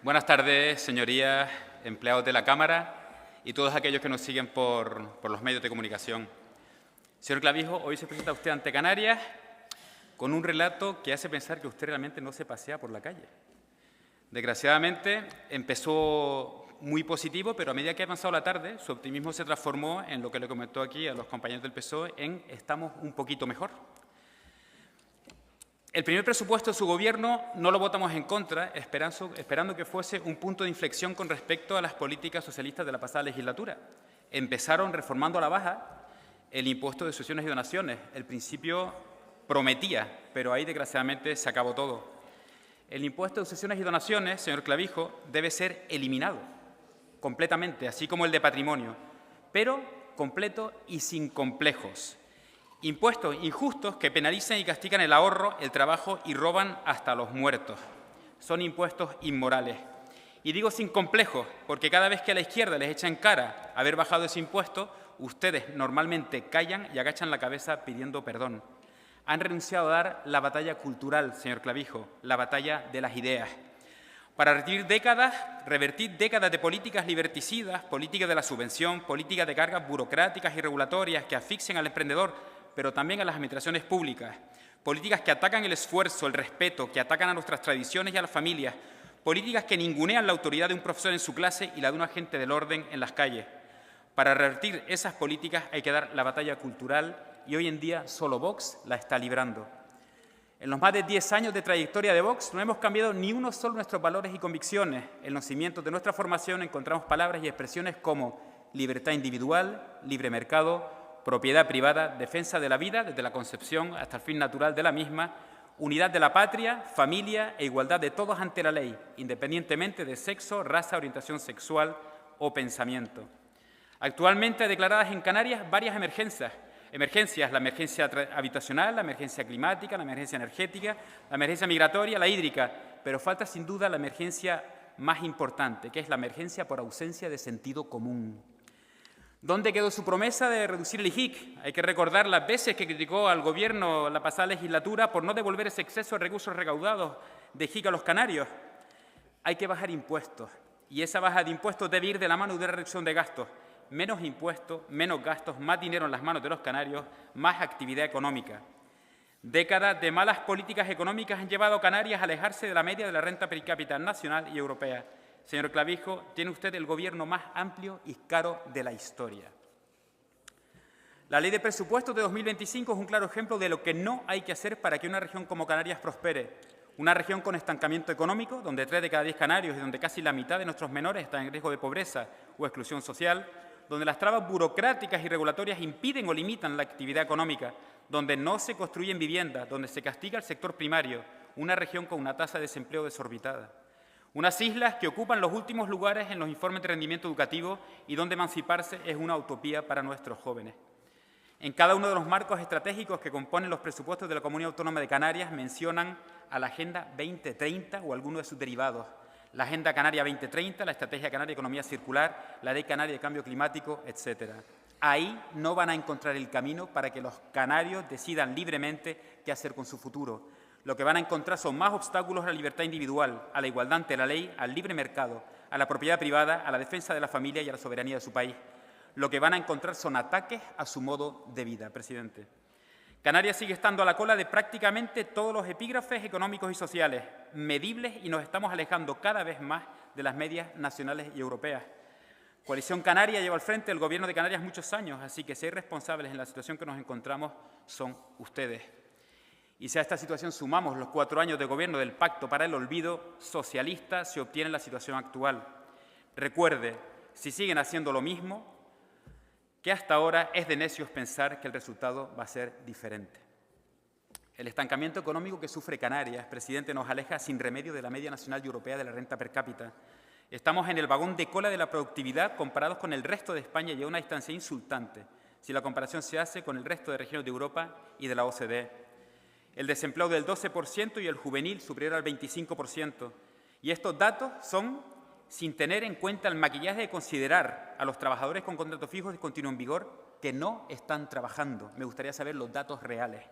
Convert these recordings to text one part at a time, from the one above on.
Buenas tardes, señorías, empleados de la Cámara y todos aquellos que nos siguen por los medios de comunicación. Señor Clavijo, hoy se presenta usted ante Canarias con un relato que hace pensar que usted realmente no se pasea por la calle. Desgraciadamente, empezó muy positivo, pero a medida que ha avanzado la tarde, su optimismo se transformó en lo que le comentó aquí a los compañeros del PSOE, en «estamos un poquito mejor». El primer presupuesto de su Gobierno no lo votamos en contra, esperando que fuese un punto de inflexión con respecto a las políticas socialistas de la pasada legislatura. Empezaron reformando a la baja el impuesto de sucesiones y donaciones. El principio prometía, pero ahí desgraciadamente se acabó todo. El impuesto de sucesiones y donaciones, señor Clavijo, debe ser eliminado completamente, así como el de patrimonio, pero completo y sin complejos. Impuestos injustos que penalizan y castigan el ahorro, el trabajo y roban hasta a los muertos. Son impuestos inmorales. Y digo sin complejos, porque cada vez que a la izquierda les echa en cara haber bajado ese impuesto, ustedes normalmente callan y agachan la cabeza pidiendo perdón. Han renunciado a dar la batalla cultural, señor Clavijo, la batalla de las ideas. Para revertir décadas de políticas liberticidas, políticas de la subvención, políticas de cargas burocráticas y regulatorias que asfixian al emprendedor, pero también a las administraciones públicas, políticas que atacan el esfuerzo, el respeto, que atacan a nuestras tradiciones y a las familias, políticas que ningunean la autoridad de un profesor en su clase y la de un agente del orden en las calles. Para revertir esas políticas hay que dar la batalla cultural y hoy en día solo Vox la está librando. En los más de 10 años de trayectoria de Vox no hemos cambiado ni uno solo nuestros valores y convicciones. En los cimientos de nuestra formación encontramos palabras y expresiones como libertad individual, libre mercado, propiedad privada, defensa de la vida desde la concepción hasta el fin natural de la misma, unidad de la patria, familia e igualdad de todos ante la ley, independientemente de sexo, raza, orientación sexual o pensamiento. Actualmente hay declaradas en Canarias varias emergencias, la emergencia habitacional, la emergencia climática, la emergencia energética, la emergencia migratoria, la hídrica, pero falta sin duda la emergencia más importante, que es la emergencia por ausencia de sentido común. ¿Dónde quedó su promesa de reducir el IJIC? Hay que recordar las veces que criticó al Gobierno la pasada legislatura por no devolver ese exceso de recursos recaudados de IJIC a los canarios. Hay que bajar impuestos, y esa baja de impuestos debe ir de la mano de una reducción de gastos. Menos impuestos, menos gastos, más dinero en las manos de los canarios, más actividad económica. Décadas de malas políticas económicas han llevado a Canarias a alejarse de la media de la renta per cápita nacional y europea. Señor Clavijo, tiene usted el Gobierno más amplio y caro de la historia. La Ley de Presupuestos de 2025 es un claro ejemplo de lo que no hay que hacer para que una región como Canarias prospere. Una región con estancamiento económico, donde 3 de cada 10 canarios y donde casi la mitad de nuestros menores están en riesgo de pobreza o exclusión social, donde las trabas burocráticas y regulatorias impiden o limitan la actividad económica, donde no se construyen viviendas, donde se castiga el sector primario, una región con una tasa de desempleo desorbitada. Unas islas que ocupan los últimos lugares en los informes de rendimiento educativo y donde emanciparse es una utopía para nuestros jóvenes. En cada uno de los marcos estratégicos que componen los presupuestos de la Comunidad Autónoma de Canarias mencionan a la Agenda 2030 o alguno de sus derivados. La Agenda Canaria 2030, la Estrategia Canaria de Economía Circular, la Ley Canaria de Cambio Climático, etc. Ahí no van a encontrar el camino para que los canarios decidan libremente qué hacer con su futuro. Lo que van a encontrar son más obstáculos a la libertad individual, a la igualdad ante la ley, al libre mercado, a la propiedad privada, a la defensa de la familia y a la soberanía de su país. Lo que van a encontrar son ataques a su modo de vida, presidente. Canarias sigue estando a la cola de prácticamente todos los epígrafes económicos y sociales, medibles, y nos estamos alejando cada vez más de las medias nacionales y europeas. Coalición Canaria lleva al frente el Gobierno de Canarias muchos años, así que si hay responsables en la situación que nos encontramos son ustedes. Y si a esta situación sumamos los 4 años de gobierno del Pacto para el Olvido socialista, se obtiene la situación actual. Recuerde, si siguen haciendo lo mismo, que hasta ahora es de necios pensar que el resultado va a ser diferente. El estancamiento económico que sufre Canarias, presidente, nos aleja sin remedio de la media nacional y europea de la renta per cápita. Estamos en el vagón de cola de la productividad comparados con el resto de España y a una distancia insultante, si la comparación se hace con el resto de regiones de Europa y de la OCDE. El desempleo del 12% y el juvenil superior al 25%. Y estos datos son sin tener en cuenta el maquillaje de considerar a los trabajadores con contrato fijo de continuo en vigor que no están trabajando. Me gustaría saber los datos reales.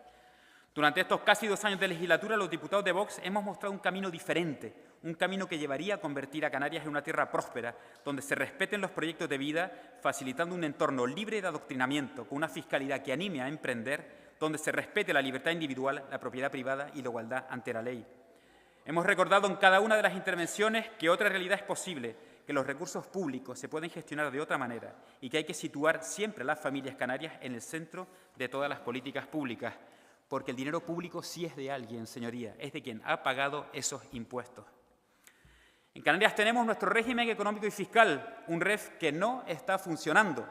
Durante estos casi 2 años de legislatura, los diputados de Vox hemos mostrado un camino diferente, un camino que llevaría a convertir a Canarias en una tierra próspera, donde se respeten los proyectos de vida, facilitando un entorno libre de adoctrinamiento, con una fiscalidad que anime a emprender, donde se respete la libertad individual, la propiedad privada y la igualdad ante la ley. Hemos recordado en cada una de las intervenciones que otra realidad es posible, que los recursos públicos se pueden gestionar de otra manera y que hay que situar siempre a las familias canarias en el centro de todas las políticas públicas, porque el dinero público sí es de alguien, señoría, es de quien ha pagado esos impuestos. En Canarias tenemos nuestro régimen económico y fiscal, un REF que no está funcionando.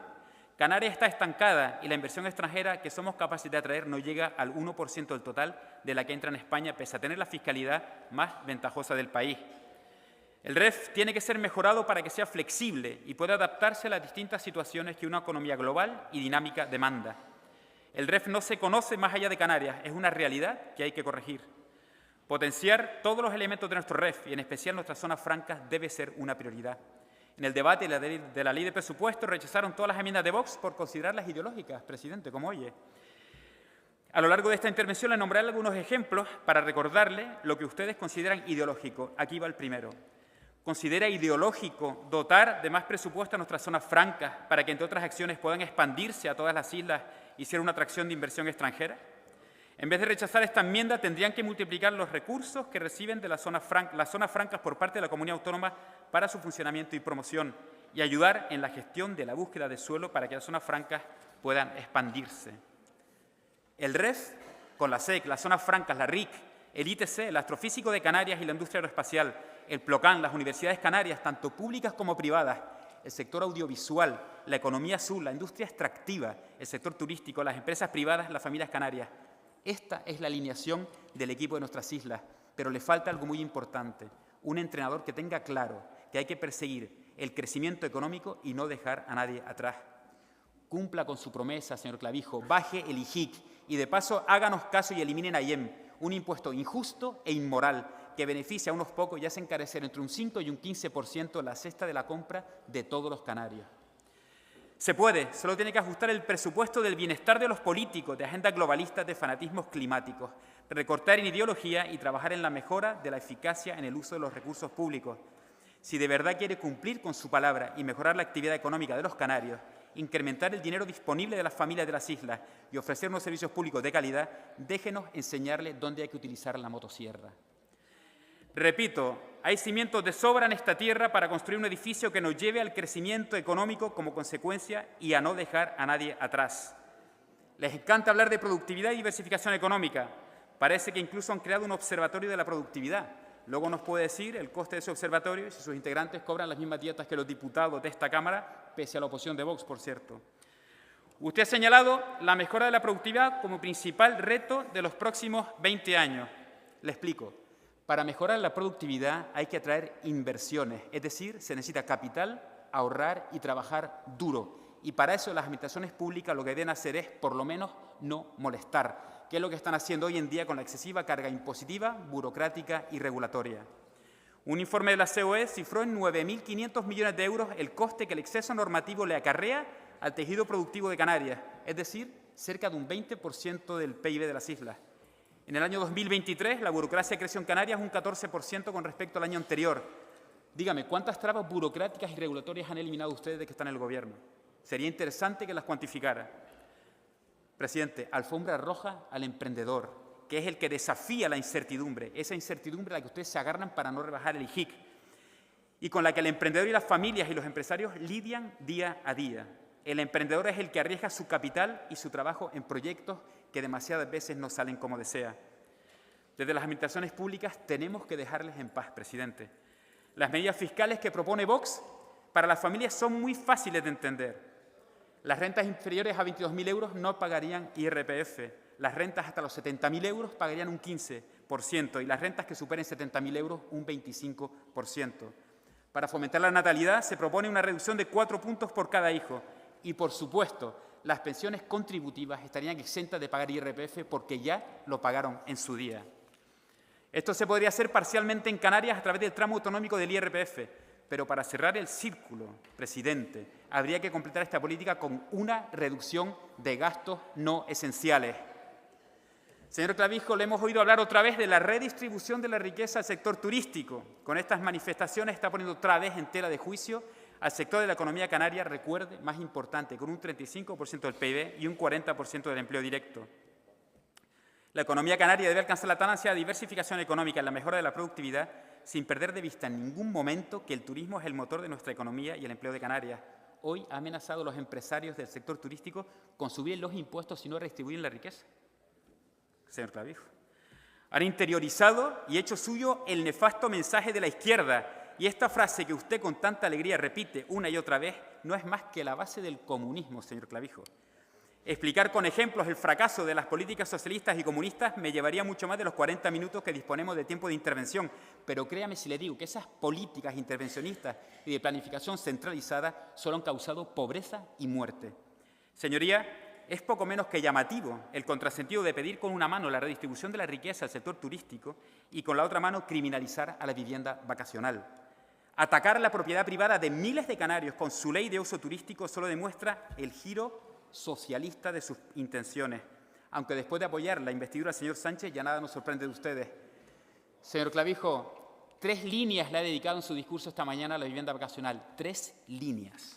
Canarias está estancada y la inversión extranjera que somos capaces de atraer no llega al 1% del total de la que entra en España, pese a tener la fiscalidad más ventajosa del país. El REF tiene que ser mejorado para que sea flexible y pueda adaptarse a las distintas situaciones que una economía global y dinámica demanda. El REF no se conoce más allá de Canarias, es una realidad que hay que corregir. Potenciar todos los elementos de nuestro REF y en especial nuestras zonas francas debe ser una prioridad. En el debate de la ley de presupuesto rechazaron todas las enmiendas de Vox por considerarlas ideológicas, presidente, como oye. A lo largo de esta intervención le nombraré algunos ejemplos para recordarle lo que ustedes consideran ideológico. Aquí va el primero. ¿Considera ideológico dotar de más presupuesto a nuestras zonas francas para que, entre otras acciones, puedan expandirse a todas las islas y ser una atracción de inversión extranjera? En vez de rechazar esta enmienda, tendrían que multiplicar los recursos que reciben de las zonas francas por parte de la comunidad autónoma para su funcionamiento y promoción y ayudar en la gestión de la búsqueda de suelo para que las zonas francas puedan expandirse. El REF, con la SEC, las zonas francas, la RIC, el ITC, el Astrofísico de Canarias y la industria aeroespacial, el PLOCAN, las universidades canarias, tanto públicas como privadas, el sector audiovisual, la economía azul, la industria extractiva, el sector turístico, las empresas privadas, las familias canarias. Esta es la alineación del equipo de nuestras islas, pero le falta algo muy importante, un entrenador que tenga claro que hay que perseguir el crecimiento económico y no dejar a nadie atrás. Cumpla con su promesa, señor Clavijo, baje el IJIC y de paso háganos caso y eliminen AIEM, un impuesto injusto e inmoral que beneficia a unos pocos y hace encarecer entre un 5 y un 15% la cesta de la compra de todos los canarios. Se puede, solo tiene que ajustar el presupuesto del bienestar de los políticos, de agendas globalistas, de fanatismos climáticos, recortar en ideología y trabajar en la mejora de la eficacia en el uso de los recursos públicos. Si de verdad quiere cumplir con su palabra y mejorar la actividad económica de los canarios, incrementar el dinero disponible de las familias de las islas y ofrecer unos servicios públicos de calidad, déjenos enseñarle dónde hay que utilizar la motosierra. Repito, hay cimientos de sobra en esta tierra para construir un edificio que nos lleve al crecimiento económico como consecuencia y a no dejar a nadie atrás. Les encanta hablar de productividad y diversificación económica. Parece que incluso han creado un observatorio de la productividad. Luego nos puede decir el coste de ese observatorio y si sus integrantes cobran las mismas dietas que los diputados de esta Cámara, pese a la oposición de Vox, por cierto. Usted ha señalado la mejora de la productividad como principal reto de los próximos 20 años. Le explico. Para mejorar la productividad hay que atraer inversiones, es decir, se necesita capital, ahorrar y trabajar duro. Y para eso las administraciones públicas lo que deben hacer es, por lo menos, no molestar, que es lo que están haciendo hoy en día con la excesiva carga impositiva, burocrática y regulatoria. Un informe de la COE cifró en 9.500 millones de euros el coste que el exceso normativo le acarrea al tejido productivo de Canarias, es decir, cerca de un 20% del PIB de las islas. En el año 2023, la burocracia creció en Canarias un 14% con respecto al año anterior. Dígame, ¿cuántas trabas burocráticas y regulatorias han eliminado ustedes de que están en el Gobierno? Sería interesante que las cuantificara. Presidente, alfombra roja al emprendedor, que es el que desafía la incertidumbre, esa incertidumbre a la que ustedes se agarran para no rebajar el IJIC, y con la que el emprendedor y las familias y los empresarios lidian día a día. El emprendedor es el que arriesga su capital y su trabajo en proyectos que demasiadas veces no salen como desea. Desde las administraciones públicas tenemos que dejarles en paz, presidente. Las medidas fiscales que propone Vox para las familias son muy fáciles de entender. Las rentas inferiores a 22.000 euros no pagarían IRPF. Las rentas hasta los 70.000 euros pagarían un 15% y las rentas que superen 70.000 euros un 25%. Para fomentar la natalidad se propone una reducción de 4 puntos por cada hijo. Y, por supuesto, las pensiones contributivas estarían exentas de pagar IRPF porque ya lo pagaron en su día. Esto se podría hacer parcialmente en Canarias a través del tramo autonómico del IRPF, pero para cerrar el círculo, presidente, habría que completar esta política con una reducción de gastos no esenciales. Señor Clavijo, le hemos oído hablar otra vez de la redistribución de la riqueza al sector turístico. Con estas manifestaciones está poniendo otra vez en tela de juicio al sector de la economía canaria, recuerde, más importante, con un 35% del PIB y un 40% del empleo directo. La economía canaria debe alcanzar la tan ansiada diversificación económica en la mejora de la productividad, sin perder de vista en ningún momento que el turismo es el motor de nuestra economía y el empleo de Canarias. Hoy ha amenazado a los empresarios del sector turístico con subir los impuestos si no redistribuyen la riqueza. Señor Clavijo, han interiorizado y hecho suyo el nefasto mensaje de la izquierda, y esta frase que usted con tanta alegría repite una y otra vez no es más que la base del comunismo, señor Clavijo. Explicar con ejemplos el fracaso de las políticas socialistas y comunistas me llevaría mucho más de los 40 minutos que disponemos de tiempo de intervención, pero créame si le digo que esas políticas intervencionistas y de planificación centralizada solo han causado pobreza y muerte. Señoría, es poco menos que llamativo el contrasentido de pedir con una mano la redistribución de la riqueza al sector turístico y con la otra mano criminalizar a la vivienda vacacional. Atacar la propiedad privada de miles de canarios con su ley de uso turístico solo demuestra el giro socialista de sus intenciones, aunque después de apoyar la investidura del señor Sánchez ya nada nos sorprende de ustedes. Señor Clavijo, 3 líneas le ha dedicado en su discurso esta mañana a la vivienda vacacional. 3 líneas.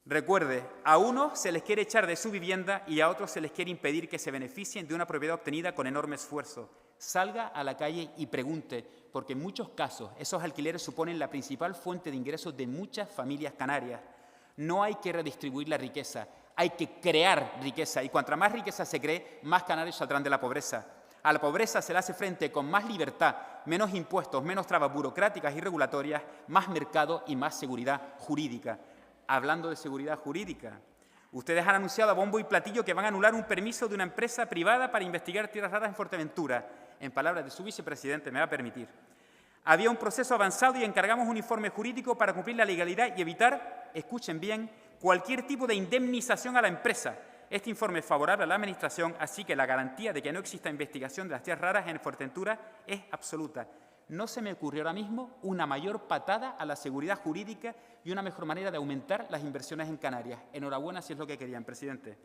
Recuerde, a unos se les quiere echar de su vivienda y a otros se les quiere impedir que se beneficien de una propiedad obtenida con enorme esfuerzo. Salga a la calle y pregunte, porque en muchos casos esos alquileres suponen la principal fuente de ingresos de muchas familias canarias. No hay que redistribuir la riqueza, hay que crear riqueza, y cuanta más riqueza se cree, más canarios saldrán de la pobreza. A la pobreza se le hace frente con más libertad, menos impuestos, menos trabas burocráticas y regulatorias, más mercado y más seguridad jurídica. Hablando de seguridad jurídica, ustedes han anunciado a bombo y platillo que van a anular un permiso de una empresa privada para investigar tierras raras en Fuerteventura. En palabras de su vicepresidente, me va a permitir. Había un proceso avanzado y encargamos un informe jurídico para cumplir la legalidad y evitar, escuchen bien, cualquier tipo de indemnización a la empresa. Este informe es favorable a la Administración, así que la garantía de que no exista investigación de las tierras raras en Fuerteventura es absoluta. No se me ocurrió ahora mismo una mayor patada a la seguridad jurídica y una mejor manera de aumentar las inversiones en Canarias. Enhorabuena si es lo que querían, presidente.